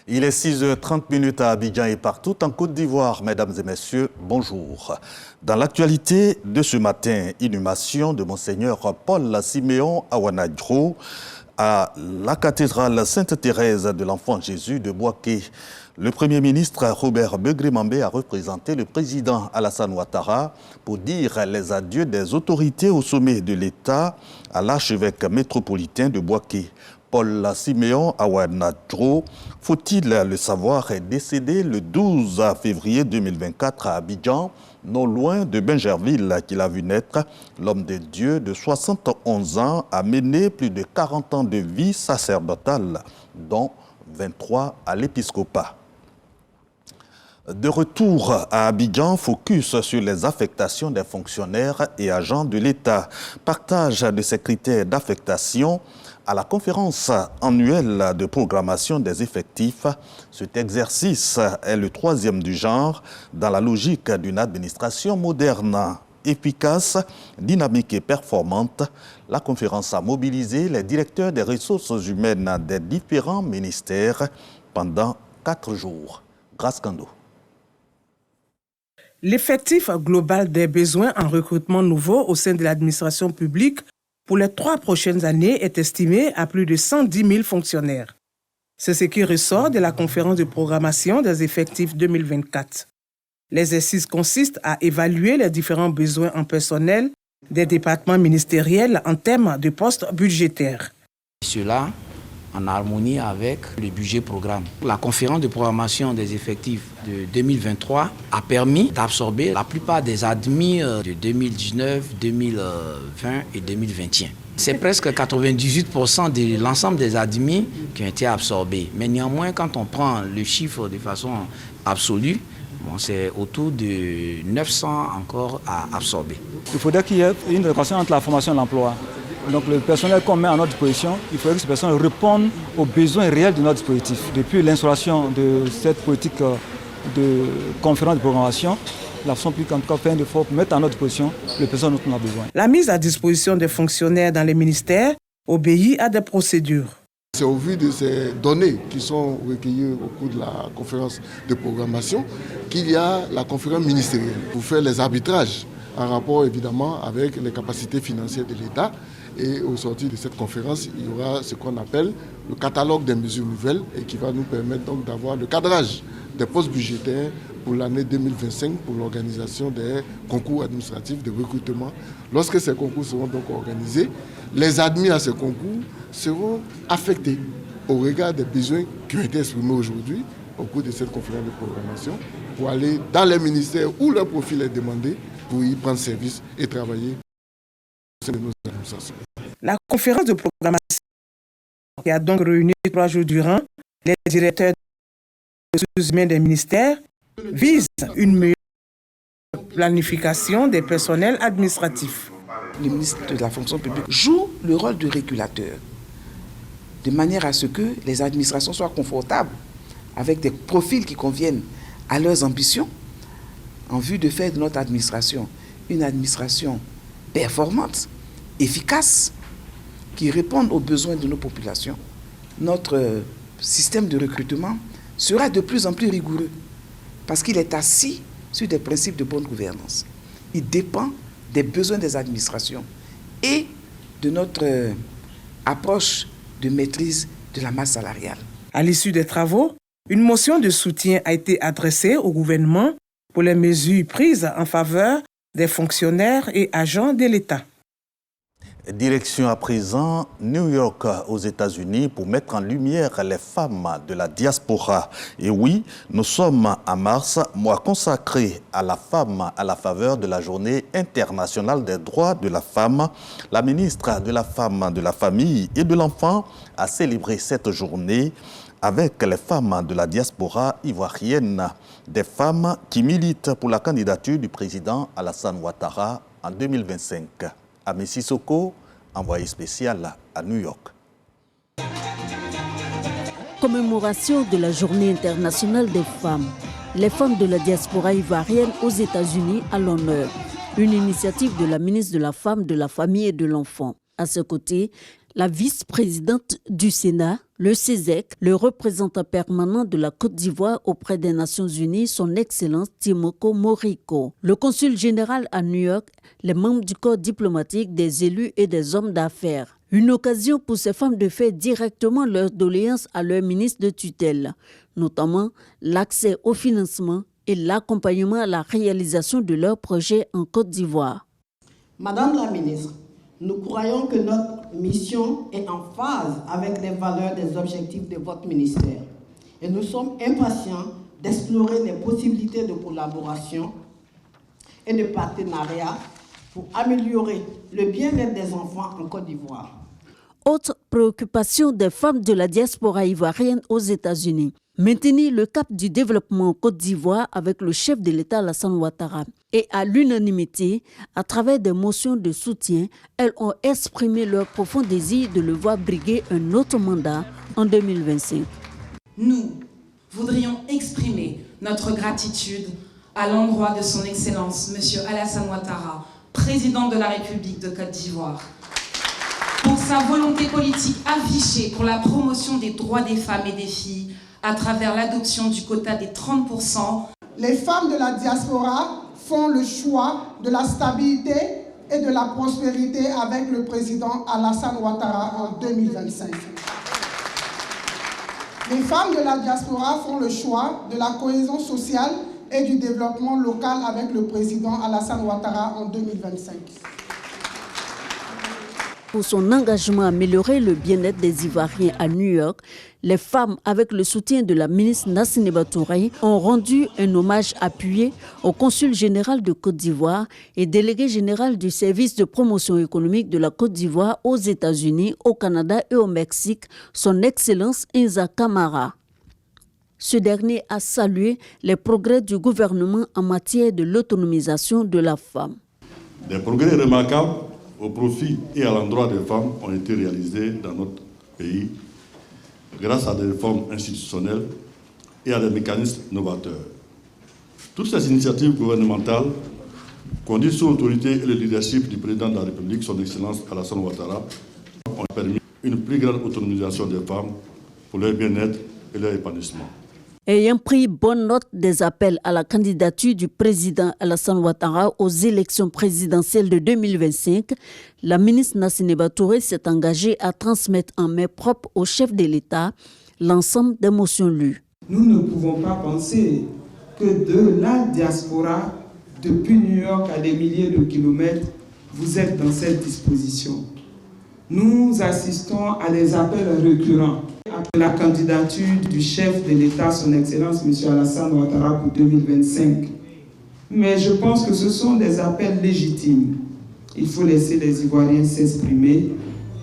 Il est 6h30 à Abidjan et partout en Côte d'Ivoire. Mesdames et messieurs, bonjour. Dans l'actualité de ce matin, inhumation de Monseigneur Paul Siméon Awanadjo à la cathédrale Sainte-Thérèse de l'Enfant Jésus de Bouaké. Le Premier ministre Robert Begré-Mambé a représenté le président Alassane Ouattara pour dire les adieux des autorités au sommet de l'État à l'archevêque métropolitain de Bouaké. Paul Siméon Awanadjo, faut-il le savoir, est décédé le 12 février 2024 à Abidjan, non loin de Bingerville qu'il a vu naître. L'homme de Dieu de 71 ans a mené plus de 40 ans de vie sacerdotale, dont 23 à l'épiscopat. De retour à Abidjan, focus sur les affectations des fonctionnaires et agents de l'État. Partage de ces critères d'affectation à la conférence annuelle de programmation des effectifs. Cet exercice est le troisième du genre dans la logique d'une administration moderne, efficace, dynamique et performante. La conférence a mobilisé les directeurs des ressources humaines des différents ministères pendant 4 jours. Grâce Kando. L'effectif global des besoins en recrutement nouveau au sein de l'administration publique pour les 3 prochaines années est estimé à plus de 110 000 fonctionnaires. C'est ce qui ressort de la conférence de programmation des effectifs 2024. L'exercice consiste à évaluer les différents besoins en personnel des départements ministériels en termes de postes budgétaires. Cela en harmonie avec le budget programme. La conférence de programmation des effectifs de 2023 a permis d'absorber la plupart des admis de 2019, 2020 et 2021. C'est presque 98% de l'ensemble des admis qui ont été absorbés. Mais néanmoins, quand on prend le chiffre de façon absolue, c'est autour de 900 encore à absorber. Il faudrait qu'il y ait une relation entre la formation et l'emploi. Donc le personnel qu'on met à notre disposition, il faudrait que ce personnel réponde aux besoins réels de notre dispositif. Depuis l'instauration de cette politique de conférence de programmation, la façon publique en tout cas fait un effort pour mettre à notre disposition le personnel dont on a besoin. La mise à disposition des fonctionnaires dans les ministères obéit à des procédures. C'est au vu de ces données qui sont recueillies au cours de la conférence de programmation qu'il y a la conférence ministérielle pour faire les arbitrages en rapport évidemment avec les capacités financières de l'État. Et au sortir de cette conférence, il y aura ce qu'on appelle le catalogue des mesures nouvelles et qui va nous permettre donc d'avoir le cadrage des postes budgétaires pour l'année 2025 pour l'organisation des concours administratifs de recrutement. Lorsque ces concours seront donc organisés, les admis à ces concours seront affectés au regard des besoins qui ont été exprimés aujourd'hui au cours de cette conférence de programmation pour aller dans les ministères où leur profil est demandé pour y prendre service et travailler. La conférence de programmation qui a donc réuni 3 jours durant les directeurs des ressources humaines des ministères vise une meilleure planification des personnels administratifs. Le ministre de la fonction publique joue le rôle de régulateur de manière à ce que les administrations soient confortables avec des profils qui conviennent à leurs ambitions en vue de faire de notre administration une administration performante, efficace, qui répondent aux besoins de nos populations. Notre système de recrutement sera de plus en plus rigoureux parce qu'il est assis sur des principes de bonne gouvernance. Il dépend des besoins des administrations et de notre approche de maîtrise de la masse salariale. À l'issue des travaux, une motion de soutien a été adressée au gouvernement pour les mesures prises en faveur des fonctionnaires et agents de l'État. Direction à présent New York aux États-Unis pour mettre en lumière les femmes de la diaspora. Et oui, nous sommes en mars, mois consacré à la femme à la faveur de la Journée internationale des droits de la femme. La ministre de la Femme, de la Famille et de l'Enfant a célébré cette journée avec les femmes de la diaspora ivoirienne, des femmes qui militent pour la candidature du président Alassane Ouattara en 2025. Ame Sissoko, envoyé spécial à New York. Commémoration de la Journée internationale des femmes. Les femmes de la diaspora ivoirienne aux États-Unis à l'honneur. Une initiative de la ministre de la Femme, de la Famille et de l'Enfant. À ce côté, La vice-présidente du Sénat, le CESEC, le représentant permanent de la Côte d'Ivoire auprès des Nations Unies, son Excellence Timoko Moriko, le consul général à New York, les membres du corps diplomatique, des élus et des hommes d'affaires. Une occasion pour ces femmes de faire directement leurs doléances à leur ministre de tutelle, notamment l'accès au financement et l'accompagnement à la réalisation de leurs projets en Côte d'Ivoire. Madame la ministre, nous croyons que notre mission est en phase avec les valeurs des objectifs de votre ministère et nous sommes impatients d'explorer les possibilités de collaboration et de partenariat pour améliorer le bien-être des enfants en Côte d'Ivoire. Autre préoccupation des femmes de la diaspora ivoirienne aux États-Unis, maintenir le cap du développement en Côte d'Ivoire avec le chef de l'État Alassane Ouattara. Et à l'unanimité, à travers des motions de soutien, elles ont exprimé leur profond désir de le voir briguer un autre mandat en 2025. Nous voudrions exprimer notre gratitude à l'endroit de son Excellence, M. Alassane Ouattara, président de la République de Côte d'Ivoire, pour sa volonté politique affichée pour la promotion des droits des femmes et des filles à travers l'adoption du quota des 30%. Les femmes de la diaspora font le choix de la stabilité et de la prospérité avec le président Alassane Ouattara en 2025. Les femmes de la diaspora font le choix de la cohésion sociale et du développement local avec le président Alassane Ouattara en 2025. Pour son engagement à améliorer le bien-être des Ivoiriens à New York, les femmes, avec le soutien de la ministre Nassine Batouraye, ont rendu un hommage appuyé au consul général de Côte d'Ivoire et délégué général du service de promotion économique de la Côte d'Ivoire aux États-Unis, au Canada et au Mexique, son Excellence Inza Camara. Ce dernier a salué les progrès du gouvernement en matière de l'autonomisation de la femme. Des progrès remarquables au profit et à l'endroit des femmes ont été réalisés dans notre pays grâce à des réformes institutionnelles et à des mécanismes novateurs. Toutes ces initiatives gouvernementales, conduites sous l'autorité et le leadership du président de la République, son Excellence Alassane Ouattara, ont permis une plus grande autonomisation des femmes pour leur bien-être et leur épanouissement. Ayant pris bonne note des appels à la candidature du président Alassane Ouattara aux élections présidentielles de 2025, la ministre Nassine Batouraye s'est engagée à transmettre en main propre au chef de l'État l'ensemble des motions lues. Nous ne pouvons pas penser que de la diaspora, depuis New York à des milliers de kilomètres, vous êtes dans cette disposition. Nous assistons à des appels récurrents à la candidature du chef de l'État, son Excellence M. Alassane Ouattara pour 2025. Mais je pense que ce sont des appels légitimes. Il faut laisser les Ivoiriens s'exprimer.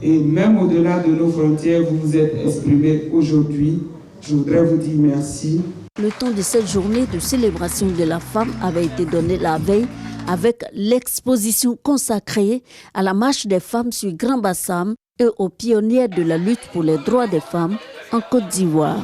Et même au-delà de nos frontières, vous vous êtes exprimés aujourd'hui. Je voudrais vous dire merci. Le temps de cette journée de célébration de la femme avait été donné la veille avec l'exposition consacrée à la marche des femmes sur Grand Bassam et aux pionnières de la lutte pour les droits des femmes en Côte d'Ivoire.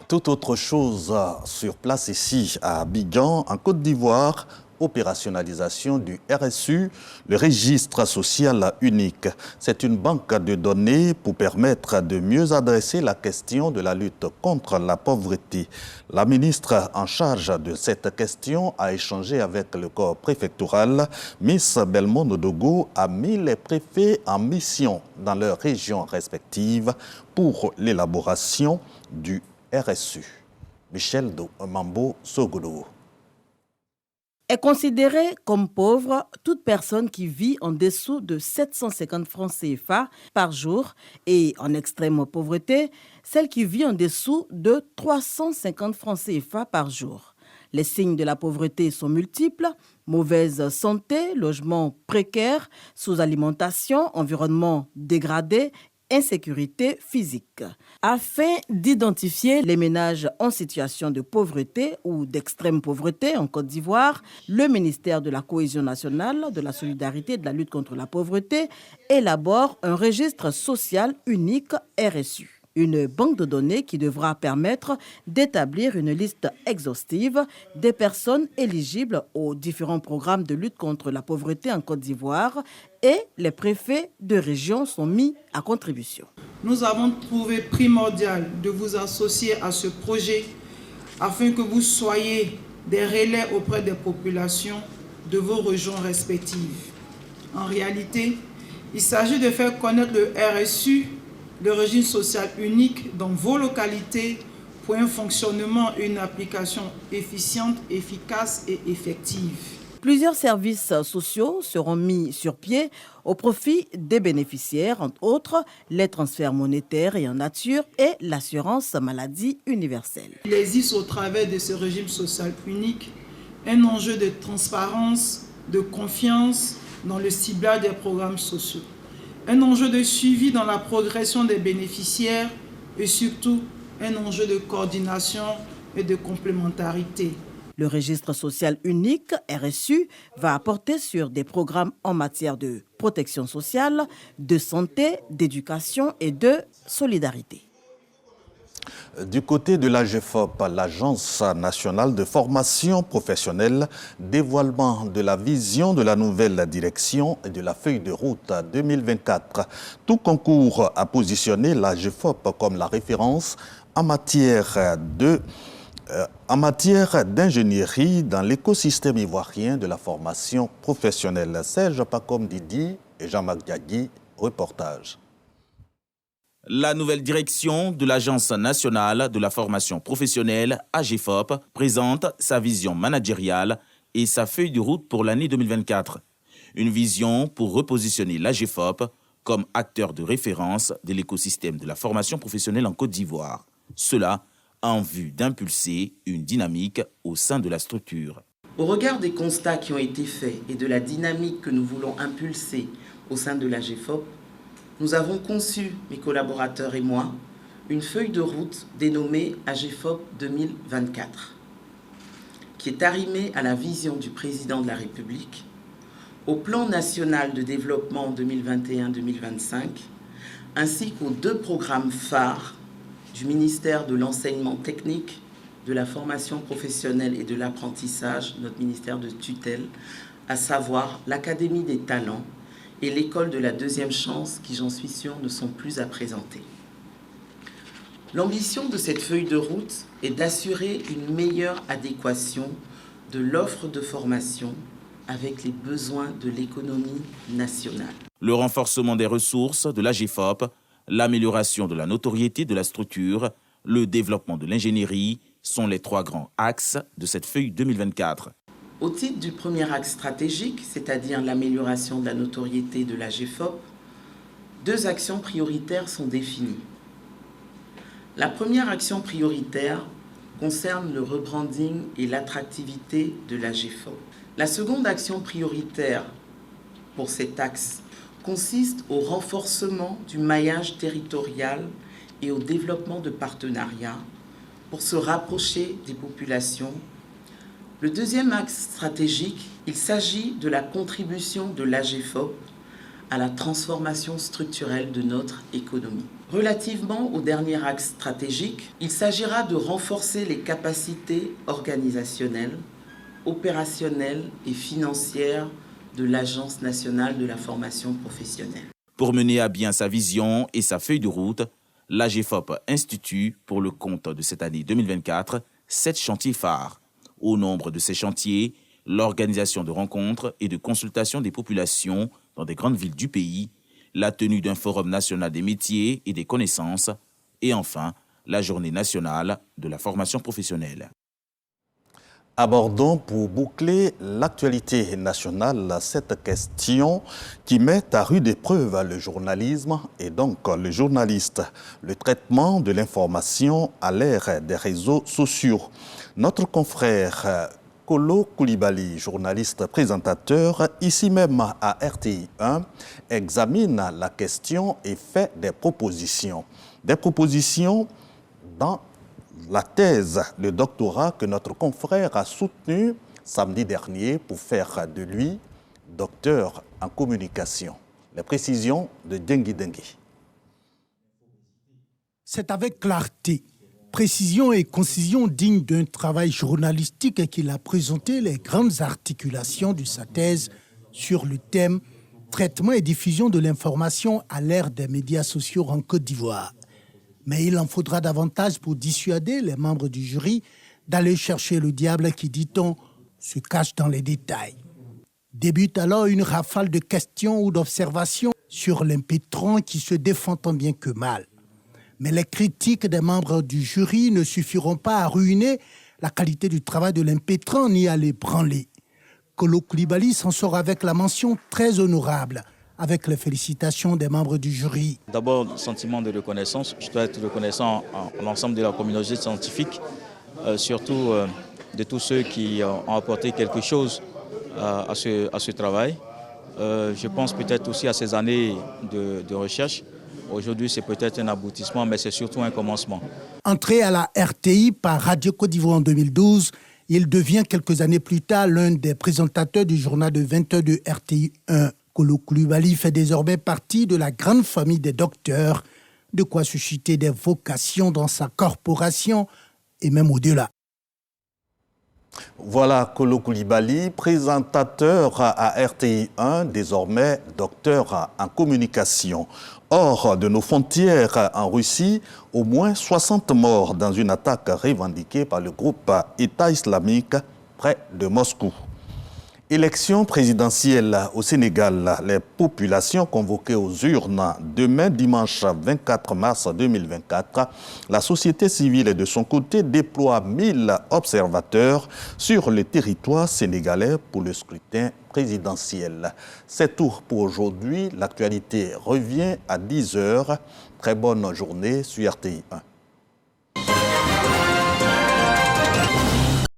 Tout autre chose sur place ici à Abidjan, en Côte d'Ivoire, opérationnalisation du RSU, le registre social unique. C'est une banque de données pour permettre de mieux adresser la question de la lutte contre la pauvreté. La ministre en charge de cette question a échangé avec le corps préfectoral. Miss Belmondo Dogo a mis les préfets en mission dans leurs régions respectives pour l'élaboration du RSU. Michel Mambo Sogodo. Est considérée comme pauvre toute personne qui vit en dessous de 750 francs CFA par jour et en extrême pauvreté, celle qui vit en dessous de 350 francs CFA par jour. Les signes de la pauvreté sont multiples: mauvaise santé, logement précaire, sous-alimentation, environnement dégradé, insécurité physique. Afin d'identifier les ménages en situation de pauvreté ou d'extrême pauvreté en Côte d'Ivoire, le ministère de la Cohésion nationale, de la solidarité et de la lutte contre la pauvreté élabore un registre social unique RSU. Une banque de données qui devra permettre d'établir une liste exhaustive des personnes éligibles aux différents programmes de lutte contre la pauvreté en Côte d'Ivoire et les préfets de région sont mis à contribution. Nous avons trouvé primordial de vous associer à ce projet afin que vous soyez des relais auprès des populations de vos régions respectives. En réalité, il s'agit de faire connaître le RSU, le régime social unique dans vos localités pour un fonctionnement et une application efficiente, efficace et effective. Plusieurs services sociaux seront mis sur pied au profit des bénéficiaires, entre autres les transferts monétaires et en nature et l'assurance maladie universelle. Il existe au travers de ce régime social unique un enjeu de transparence, de confiance dans le ciblage des programmes sociaux, un enjeu de suivi dans la progression des bénéficiaires et surtout un enjeu de coordination et de complémentarité. Le registre social unique, RSU, va apporter sur des programmes en matière de protection sociale, de santé, d'éducation et de solidarité. Du côté de l'AGFOP, l'Agence nationale de formation professionnelle, dévoilement de la vision de la nouvelle direction et de la feuille de route 2024. Tout concours a positionné l'AGFOP comme la référence en matière d'ingénierie dans l'écosystème ivoirien de la formation professionnelle. Serge Pacom Didi et Jean-Marc Diagui, reportage. La nouvelle direction de l'Agence nationale de la formation professionnelle, AGFOP, présente sa vision managériale et sa feuille de route pour l'année 2024. Une vision pour repositionner l'AGFOP comme acteur de référence de l'écosystème de la formation professionnelle en Côte d'Ivoire. Cela en vue d'impulser une dynamique au sein de la structure. Au regard des constats qui ont été faits et de la dynamique que nous voulons impulser au sein de l'AGFOP, nous avons conçu, mes collaborateurs et moi, une feuille de route dénommée AGFOP 2024, qui est arrimée à la vision du président de la République, au plan national de développement 2021-2025, ainsi qu'aux 2 programmes phares du ministère de l'enseignement technique, de la formation professionnelle et de l'apprentissage, notre ministère de tutelle, à savoir l'Académie des talents et l'école de la deuxième chance, qui, j'en suis sûre, ne sont plus à présenter. L'ambition de cette feuille de route est d'assurer une meilleure adéquation de l'offre de formation avec les besoins de l'économie nationale. Le renforcement des ressources de l'AGFOP, l'amélioration de la notoriété de la structure, le développement de l'ingénierie sont les 3 grands axes de cette feuille 2024. Au titre du premier axe stratégique, c'est-à-dire l'amélioration de la notoriété de l'AGFOP, 2 actions prioritaires sont définies. La première action prioritaire concerne le rebranding et l'attractivité de l'AGFOP. La seconde action prioritaire pour cet axe consiste au renforcement du maillage territorial et au développement de partenariats pour se rapprocher des populations. Le deuxième axe stratégique, il s'agit de la contribution de l'AGFOP à la transformation structurelle de notre économie. Relativement au dernier axe stratégique, il s'agira de renforcer les capacités organisationnelles, opérationnelles et financières de l'Agence nationale de la formation professionnelle. Pour mener à bien sa vision et sa feuille de route, l'AGFOP institue pour le compte de cette année 2024 7 chantiers phares. Au nombre de ces chantiers, l'organisation de rencontres et de consultations des populations dans des grandes villes du pays, la tenue d'un forum national des métiers et des connaissances, et enfin, la journée nationale de la formation professionnelle. Abordons pour boucler l'actualité nationale cette question qui met à rude épreuve le journalisme et donc le journaliste, le traitement de l'information à l'ère des réseaux sociaux. Notre confrère Kolo Koulibaly, journaliste présentateur, ici même à RTI 1, examine la question et fait des propositions. Des propositions dans la thèse de doctorat que notre confrère a soutenue samedi dernier pour faire de lui docteur en communication. Les précisions de Dengi Dengi. C'est avec clarté, précision et concision dignes d'un travail journalistique qu'il a présenté les grandes articulations de sa thèse sur le thème « Traitement et diffusion de l'information à l'ère des médias sociaux en Côte d'Ivoire ». Mais il en faudra davantage pour dissuader les membres du jury d'aller chercher le diable qui, dit-on, se cache dans les détails. Débute alors une rafale de questions ou d'observations sur l'impétrant qui se défend tant bien que mal. Mais les critiques des membres du jury ne suffiront pas à ruiner la qualité du travail de l'impétrant ni à l'ébranler. Kolo Coulibaly s'en sort avec la mention très honorable, avec les félicitations des membres du jury. D'abord, sentiment de reconnaissance. Je dois être reconnaissant à l'ensemble de la communauté scientifique, surtout de tous ceux qui ont apporté quelque chose à ce travail. Je pense peut-être aussi à ces années de recherche. Aujourd'hui, c'est peut-être un aboutissement, mais c'est surtout un commencement. Entré à la RTI par Radio Côte d'Ivoire en 2012, il devient quelques années plus tard l'un des présentateurs du journal de 20h de RTI 1. Kolo Coulibaly fait désormais partie de la grande famille des docteurs, de quoi susciter des vocations dans sa corporation et même au-delà. Voilà Kolo Coulibaly, présentateur à RTI 1, désormais docteur en communication. Hors de nos frontières en Russie, au moins 60 morts dans une attaque revendiquée par le groupe État islamique près de Moscou. Élection présidentielle au Sénégal. Les populations convoquées aux urnes demain dimanche 24 mars 2024. La société civile de son côté déploie 1000 observateurs sur le territoire sénégalais pour le scrutin présidentiel. C'est tout pour aujourd'hui. L'actualité revient à 10h. Très bonne journée sur RTI 1.